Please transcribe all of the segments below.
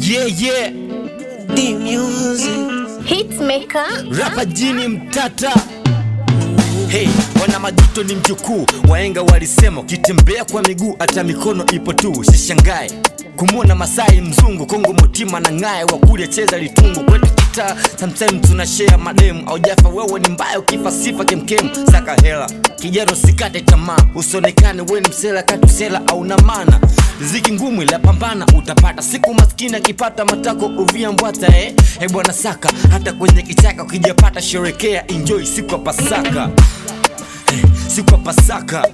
Yeah, yeah. The music Hitmaker Rapa jini mtata. Hey, wana majuto ni mjukuu. Waenga walisema ukitembea kwa miguu hata mikono ipo tu. Usishangae kumwona Masai mzungu Kongo mutima na ngaye wakulia cheza litungu kwetu kita. Sometimes tunashare mademu au jafa wewe ni mbaya ukifa sifa kemkem. Saka hela kijaro sikate tamaa, usonekane wewe ni msela katusela au na maana. Riziki ngumu ila pambana utapata, siku maskini akipata matako uvia mbwata bwana saka, hata kwenye kichaka ukijapata sherekea, enjoy siku ya Pasaka. Siku ya Pasaka.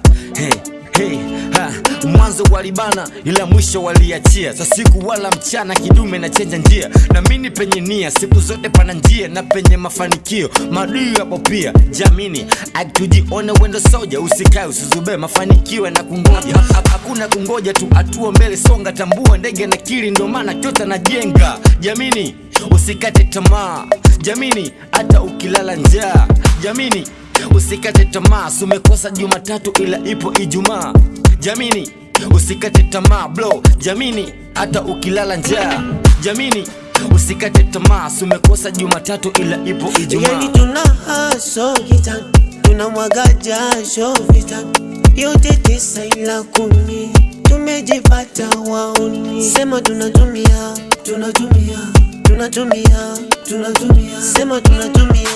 Mwanzo walibana ila mwisho waliachia. Sa siku wala mchana kidume na chenja njia. Na mini penye nia siku zote pana njia. Na penye mafanikio madui hapo pia. Jamini akitujione wendo soja. Usikae usizube mafanikio na kungoja. Hakuna kungoja tu atua mbele songa. Tambua ndege na kili ndo maana kyota na jenga. Jamini usikate tamaa. Jamini hata ukilala njaa. Jamini usikate tamaa, sumekosa Jumatatu ila ipo Ijumaa. Jamini usikate tamaa bro. Jamini hata ukilala njaa. Jamini usikate tamaa, sumekosa Jumatatu ila ipo Ijumaa. Yani tuna haso kitani, tuna mwaga jasho vitani, yote 9 ila 10 tumejipata waoni. Sema tunatumia, tunatumia, tunatumia, tunatumia. Sema tunatumia,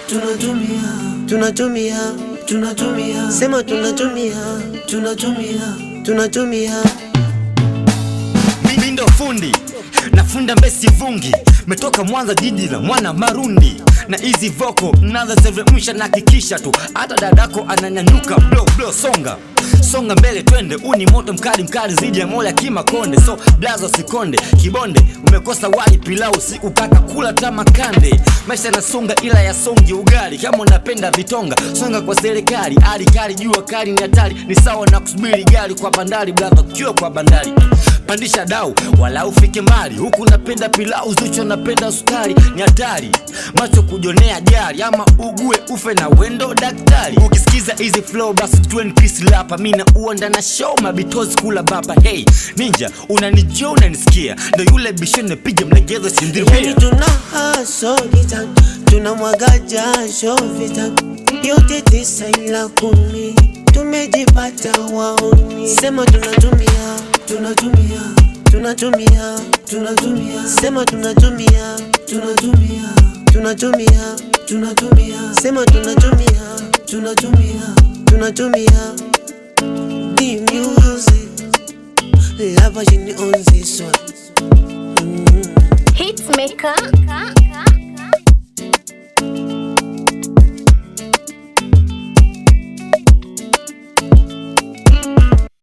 tunatumia, tunatumia, tunatumia. Sema tunatumia, tunatumia, tunatumia. Mimi ndo fundi nafunda Mbesi Vungi, metoka Mwanza jiji la mwana Marundi. Na hizi voko naanza sevemusha na kikisha tu hata dadako ananyanyuka. Blo songa songa mbele twende, uni moto mkali mkali zidi ya mola kima konde. So blazo sikonde kibonde, umekosa wali pilau si ukaka kula tama kande. Maisha na songa ila ya songi ugali, kama unapenda vitonga songa kwa serikali. Ali kali jua kali ni hatari, ni sawa na kusubiri gari kwa bandari. Blazo kio kwa bandari pandisha dau wala ufike mbali. Huku napenda pilau zucho napenda sukari, ni hatari macho kujonea jari. Ama ugue ufe na wendo daktari. Ukisikiza easy flow basi 20 piece lapa. Mina uanda na show mabitozi kula baba. Hey ninja unanijua unanisikia, ndo yule bishone pige mlegezo sindiria. Yani tuna haso kitani, tuna mwaga jasho vitani, yote 9 ila 10 tumejipata waoni. Sema tunatumia, tunatumia, tunatumia, tunatumia. Sema tunatumia, tunatumia, tunatumia, tunatumia. Sema tunatumia, tunatumia, tunatumia. The music Lava Jini on this one. Hitmaker